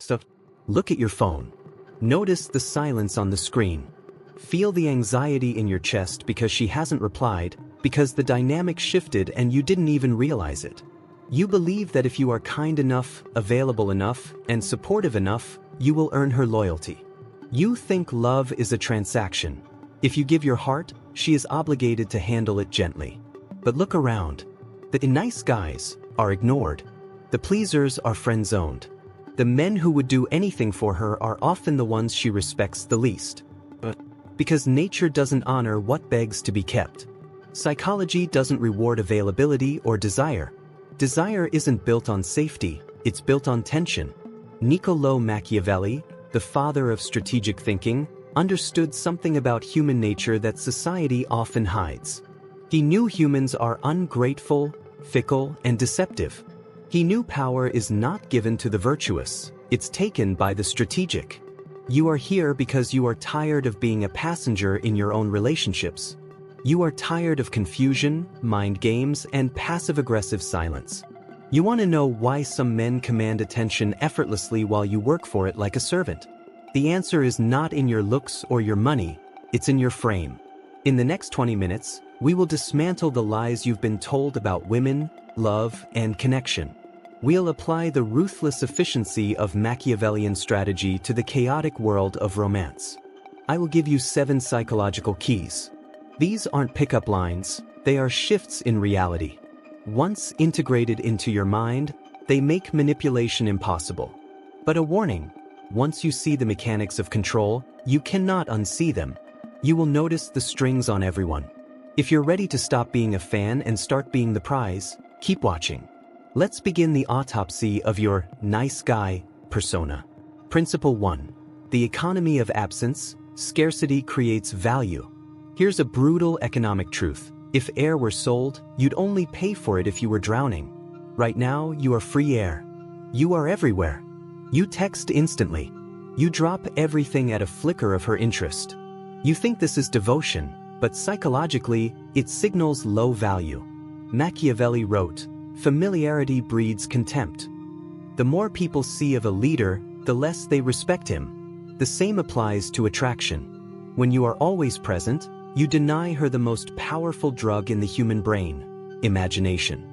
stuff. Look at your phone. Notice the silence on the screen. Feel the anxiety in your chest because she hasn't replied, because the dynamic shifted and you didn't even realize it. You believe that if you are kind enough, available enough, and supportive enough, you will earn her loyalty. You think love is a transaction. If you give your heart, she is obligated to handle it gently. But look around. The nice guys are ignored. The pleasers are friend-zoned. The men who would do anything for her are often the ones she respects the least. Because nature doesn't honor what begs to be kept. Psychology doesn't reward availability or desire. Desire isn't built on safety, it's built on tension. Niccolò Machiavelli, the father of strategic thinking, understood something about human nature that society often hides. He knew humans are ungrateful, fickle, and deceptive. He knew power is not given to the virtuous, it's taken by the strategic. You are here because you are tired of being a passenger in your own relationships. You are tired of confusion, mind games, and passive-aggressive silence. You want to know why some men command attention effortlessly while you work for it like a servant. The answer is not in your looks or your money, it's in your frame. In the next 20 minutes, we will dismantle the lies you've been told about women, love, and connection. We'll apply the ruthless efficiency of Machiavellian strategy to the chaotic world of romance. I will give you 7 psychological keys. These aren't pickup lines, they are shifts in reality. Once integrated into your mind, they make manipulation impossible. But a warning, once you see the mechanics of control, you cannot unsee them. You will notice the strings on everyone. If you're ready to stop being a fan and start being the prize, keep watching. Let's begin the autopsy of your nice guy persona. Principle 1. The economy of absence. Scarcity creates value. Here's a brutal economic truth. If air were sold, you'd only pay for it if you were drowning. Right now, you are free air. You are everywhere. You text instantly. You drop everything at a flicker of her interest. You think this is devotion, but psychologically, it signals low value. Machiavelli wrote, "Familiarity breeds contempt." The more people see of a leader, the less they respect him. The same applies to attraction. When you are always present, you deny her the most powerful drug in the human brain, imagination.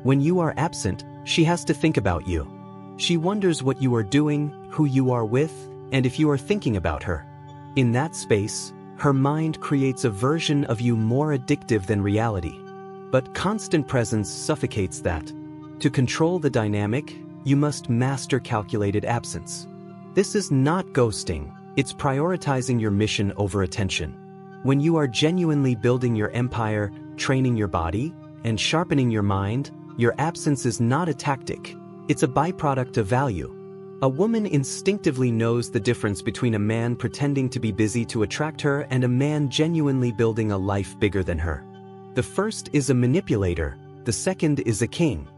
When you are absent, she has to think about you. She wonders what you are doing, who you are with, and if you are thinking about her. In that space, her mind creates a version of you more addictive than reality. But constant presence suffocates that. To control the dynamic, you must master calculated absence. This is not ghosting, it's prioritizing your mission over attention. When you are genuinely building your empire, training your body, and sharpening your mind, your absence is not a tactic, it's a byproduct of value. A woman instinctively knows the difference between a man pretending to be busy to attract her and a man genuinely building a life bigger than her. The first is a manipulator, the second is a king.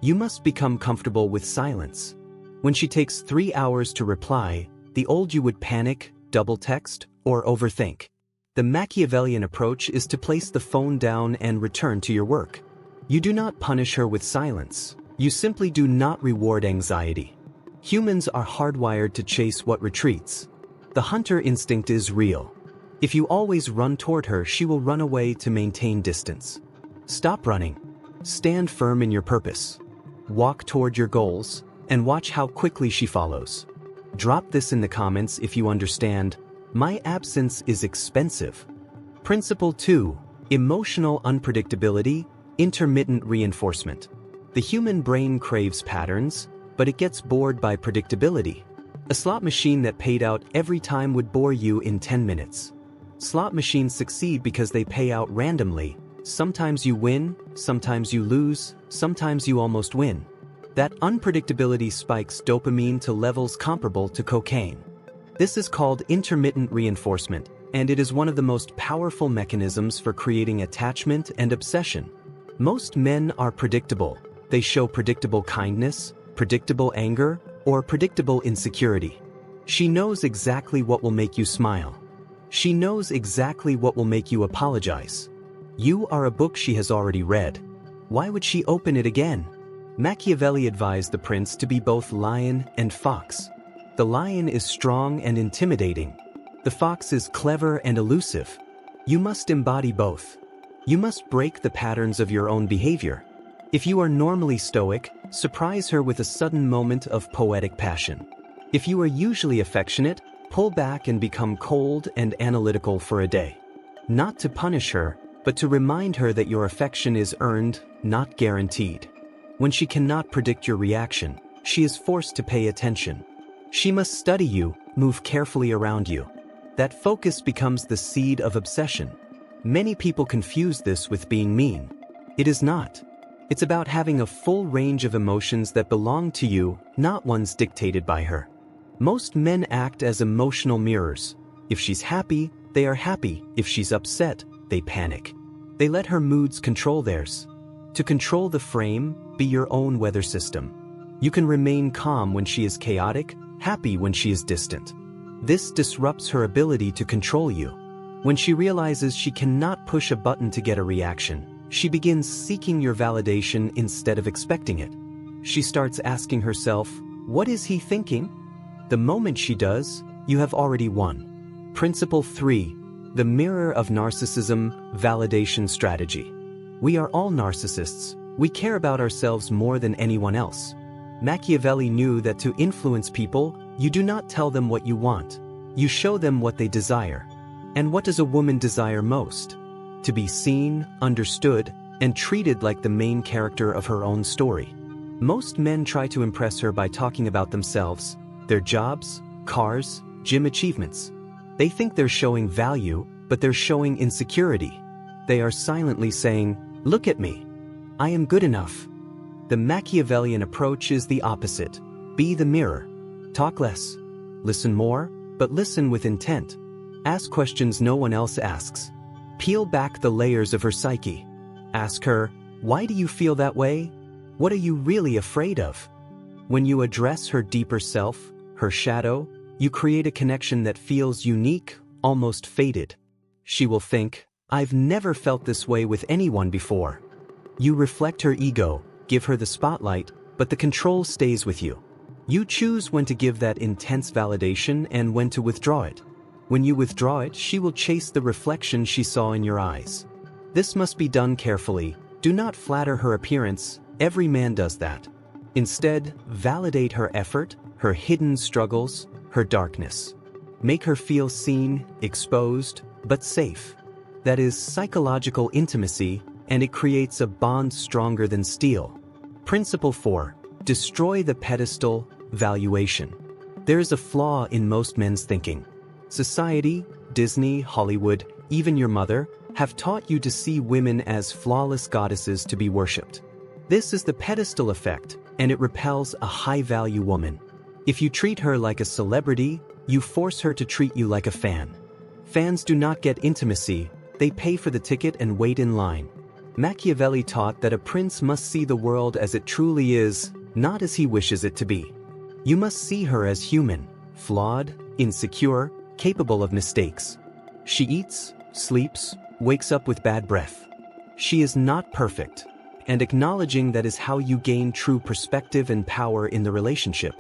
You must become comfortable with silence. When she takes 3 hours to reply, the old you would panic, double text, or overthink. The Machiavellian approach is to place the phone down and return to your work. You do not punish her with silence. You simply do not reward anxiety. Humans are hardwired to chase what retreats. The hunter instinct is real. If you always run toward her, she will run away to maintain distance. Stop running. Stand firm in your purpose. Walk toward your goals, and watch how quickly she follows. Drop this in the comments if you understand. My absence is expensive. Principle 2. Emotional unpredictability, intermittent reinforcement. The human brain craves patterns, but it gets bored by predictability. A slot machine that paid out every time would bore you in 10 minutes. Slot machines succeed because they pay out randomly. Sometimes you win, sometimes you lose, sometimes you almost win. That unpredictability spikes dopamine to levels comparable to cocaine. This is called intermittent reinforcement, and it is one of the most powerful mechanisms for creating attachment and obsession. Most men are predictable. They show predictable kindness, predictable anger, or predictable insecurity. She knows exactly what will make you smile. She knows exactly what will make you apologize. You are a book she has already read. Why would she open it again? Machiavelli advised the prince to be both lion and fox. The lion is strong and intimidating. The fox is clever and elusive. You must embody both. You must break the patterns of your own behavior. If you are normally stoic, surprise her with a sudden moment of poetic passion. If you are usually affectionate, pull back and become cold and analytical for a day. Not to punish her, but to remind her that your affection is earned, not guaranteed. When she cannot predict your reaction, she is forced to pay attention. She must study you, move carefully around you. That focus becomes the seed of obsession. Many people confuse this with being mean. It is not. It's about having a full range of emotions that belong to you, not ones dictated by her. Most men act as emotional mirrors. If she's happy, they are happy. If she's upset, they panic. They let her moods control theirs. To control the frame, be your own weather system. You can remain calm when she is chaotic, happy when she is distant. This disrupts her ability to control you. When she realizes she cannot push a button to get a reaction, she begins seeking your validation instead of expecting it. She starts asking herself, "What is he thinking?" The moment she does, you have already won. Principle 3. The mirror of narcissism, validation strategy. We are all narcissists. We care about ourselves more than anyone else. Machiavelli knew that to influence people, you do not tell them what you want. You show them what they desire. And what does a woman desire most? To be seen, understood, and treated like the main character of her own story. Most men try to impress her by talking about themselves, their jobs, cars, gym achievements. They think they're showing value, but they're showing insecurity. They are silently saying, "Look at me. I am good enough." The Machiavellian approach is the opposite. Be the mirror. Talk less. Listen more, but listen with intent. Ask questions no one else asks. Peel back the layers of her psyche. Ask her, "Why do you feel that way? What are you really afraid of?" When you address her deeper self, her shadow, you create a connection that feels unique, almost fated. She will think, "I've never felt this way with anyone before." You reflect her ego, give her the spotlight, but the control stays with you. You choose when to give that intense validation and when to withdraw it. When you withdraw it, she will chase the reflection she saw in your eyes. This must be done carefully. Do not flatter her appearance. Every man does that. Instead, validate her effort, her hidden struggles, her darkness. Make her feel seen, exposed, but safe. That is psychological intimacy, and it creates a bond stronger than steel. Principle 4. Destroy the pedestal, valuation. There is a flaw in most men's thinking. Society, Disney, Hollywood, even your mother, have taught you to see women as flawless goddesses to be worshipped. This is the pedestal effect, and it repels a high-value woman. If you treat her like a celebrity, you force her to treat you like a fan. Fans do not get intimacy, they pay for the ticket and wait in line. Machiavelli taught that a prince must see the world as it truly is, not as he wishes it to be. You must see her as human, flawed, insecure, capable of mistakes. She eats, sleeps, wakes up with bad breath. She is not perfect, and acknowledging that is how you gain true perspective and power in the relationship.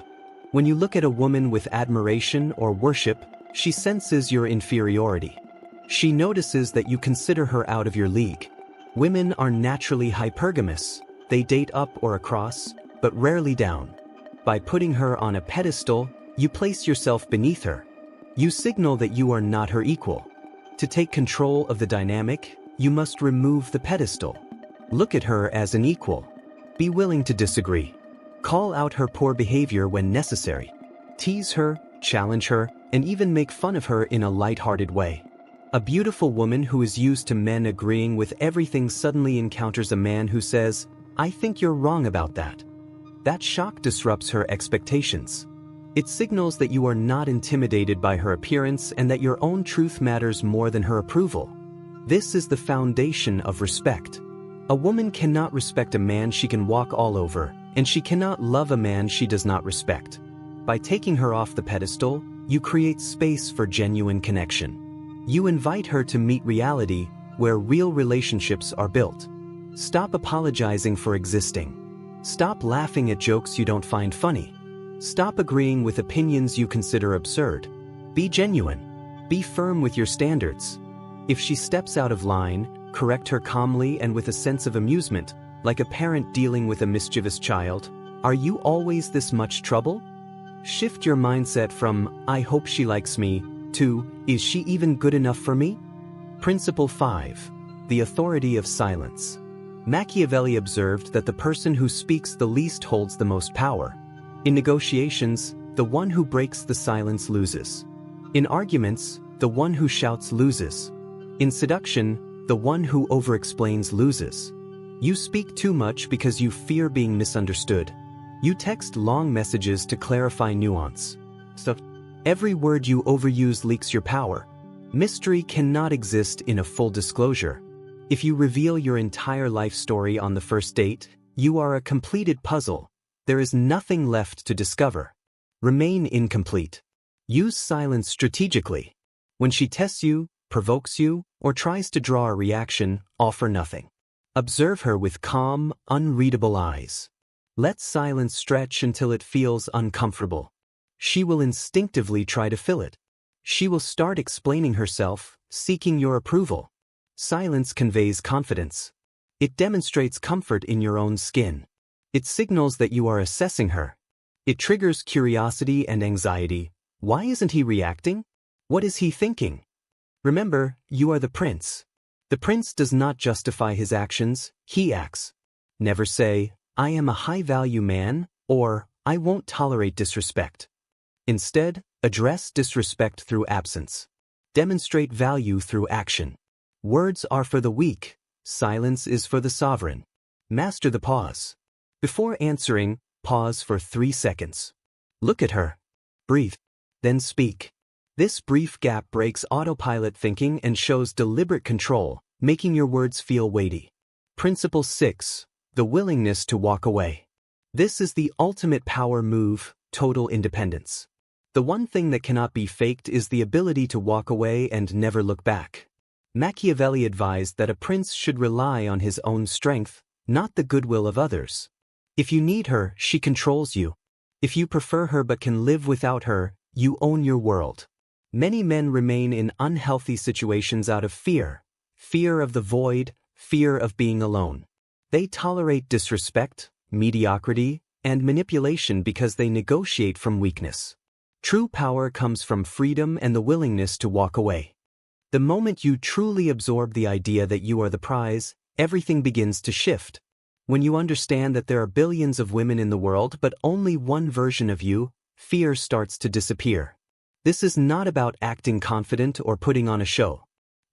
When you look at a woman with admiration or worship, she senses your inferiority. She notices that you consider her out of your league. Women are naturally hypergamous. They date up or across, but rarely down. By putting her on a pedestal, you place yourself beneath her. You signal that you are not her equal. To take control of the dynamic, you must remove the pedestal. Look at her as an equal. Be willing to disagree. Call out her poor behavior when necessary. Tease her, challenge her, and even make fun of her in a light-hearted way. A beautiful woman who is used to men agreeing with everything suddenly encounters a man who says, "I think you're wrong about that." That shock disrupts her expectations. It signals that you are not intimidated by her appearance and that your own truth matters more than her approval. This is the foundation of respect. A woman cannot respect a man she can walk all over, and she cannot love a man she does not respect. By taking her off the pedestal, you create space for genuine connection. You invite her to meet reality, where real relationships are built. Stop apologizing for existing. Stop laughing at jokes you don't find funny. Stop agreeing with opinions you consider absurd. Be genuine. Be firm with your standards. If she steps out of line, correct her calmly and with a sense of amusement, like a parent dealing with a mischievous child. Are you always this much trouble? Shift your mindset from, I hope she likes me, to, is she even good enough for me? Principle 5. The authority of silence. Machiavelli observed that the person who speaks the least holds the most power. In negotiations, the one who breaks the silence loses. In arguments, the one who shouts loses. In seduction, the one who overexplains loses. You speak too much because you fear being misunderstood. You text long messages to clarify nuance. So, every word you overuse leaks your power. Mystery cannot exist in a full disclosure. If you reveal your entire life story on the first date, you are a completed puzzle. There is nothing left to discover. Remain incomplete. Use silence strategically. When she tests you, provokes you, or tries to draw a reaction, offer nothing. Observe her with calm, unreadable eyes. Let silence stretch until it feels uncomfortable. She will instinctively try to fill it. She will start explaining herself, seeking your approval. Silence conveys confidence. It demonstrates comfort in your own skin. It signals that you are assessing her. It triggers curiosity and anxiety. Why isn't he reacting? What is he thinking? Remember, you are the prince. The prince does not justify his actions, he acts. Never say, I am a high-value man, or, I won't tolerate disrespect. Instead, address disrespect through absence. Demonstrate value through action. Words are for the weak, silence is for the sovereign. Master the pause. Before answering, pause for 3 seconds. Look at her. Breathe. Then speak. This brief gap breaks autopilot thinking and shows deliberate control, making your words feel weighty. Principle 6. The willingness to walk away. This is the ultimate power move, total independence. The one thing that cannot be faked is the ability to walk away and never look back. Machiavelli advised that a prince should rely on his own strength, not the goodwill of others. If you need her, she controls you. If you prefer her but can live without her, you own your world. Many men remain in unhealthy situations out of fear. Fear of the void, fear of being alone. They tolerate disrespect, mediocrity, and manipulation because they negotiate from weakness. True power comes from freedom and the willingness to walk away. The moment you truly absorb the idea that you are the prize, everything begins to shift. When you understand that there are billions of women in the world but only one version of you, fear starts to disappear. This is not about acting confident or putting on a show.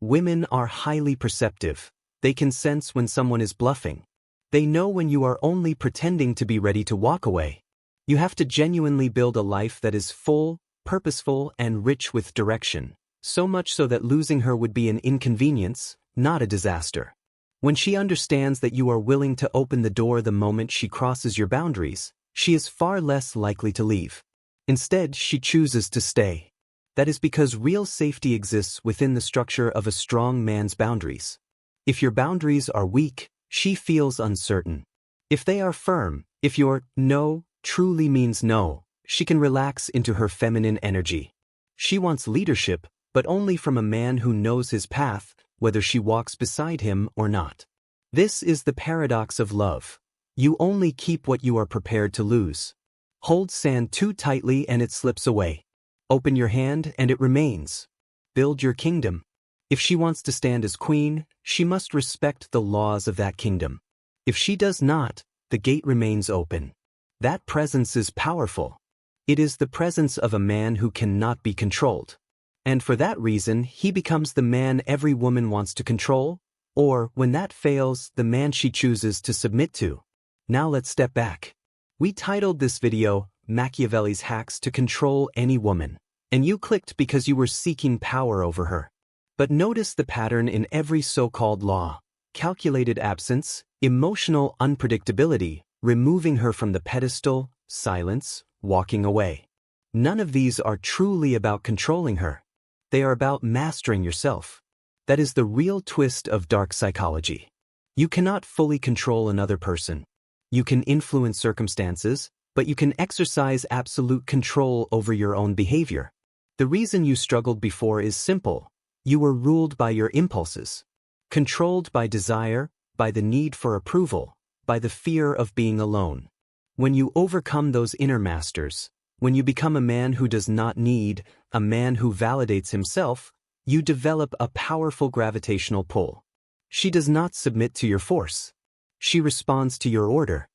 Women are highly perceptive. They can sense when someone is bluffing. They know when you are only pretending to be ready to walk away. You have to genuinely build a life that is full, purposeful, and rich with direction, so much so that losing her would be an inconvenience, not a disaster. When she understands that you are willing to open the door the moment she crosses your boundaries, she is far less likely to leave. Instead, she chooses to stay. That is because real safety exists within the structure of a strong man's boundaries. If your boundaries are weak, she feels uncertain. If they are firm, if your no truly means no, she can relax into her feminine energy. She wants leadership, but only from a man who knows his path, whether she walks beside him or not. This is the paradox of love. You only keep what you are prepared to lose. Hold sand too tightly and it slips away. Open your hand and it remains. Build your kingdom. If she wants to stand as queen, she must respect the laws of that kingdom. If she does not, the gate remains open. That presence is powerful. It is the presence of a man who cannot be controlled. And for that reason, he becomes the man every woman wants to control, or, when that fails, the man she chooses to submit to. Now let's step back. We titled this video, Machiavelli's Hacks to Control Any Woman, and you clicked because you were seeking power over her. But notice the pattern in every so-called law: calculated absence, emotional unpredictability, removing her from the pedestal, silence, walking away. None of these are truly about controlling her. They are about mastering yourself. That is the real twist of dark psychology. You cannot fully control another person. You can influence circumstances, but you can exercise absolute control over your own behavior. The reason you struggled before is simple. You were ruled by your impulses, controlled by desire, by the need for approval, by the fear of being alone. When you overcome those inner masters, when you become a man who does not need, a man who validates himself, you develop a powerful gravitational pull. She does not submit to your force. She responds to your order.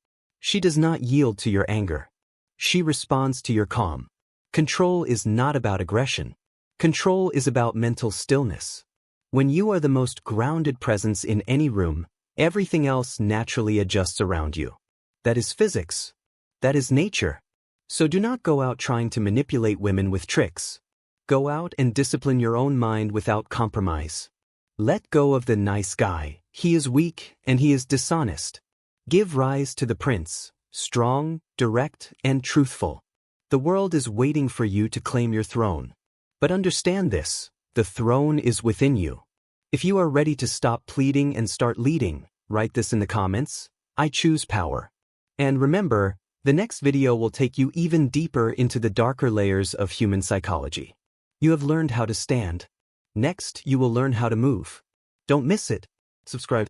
She does not yield to your anger. She responds to your calm. Control is not about aggression. Control is about mental stillness. When you are the most grounded presence in any room, everything else naturally adjusts around you. That is physics. That is nature. So do not go out trying to manipulate women with tricks. Go out and discipline your own mind without compromise. Let go of the nice guy. He is weak and he is dishonest. Give rise to the prince, strong, direct, and truthful. The world is waiting for you to claim your throne. But understand this, the throne is within you. If you are ready to stop pleading and start leading, write this in the comments. I choose power. And remember, the next video will take you even deeper into the darker layers of human psychology. You have learned how to stand. Next, you will learn how to move. Don't miss it. Subscribe.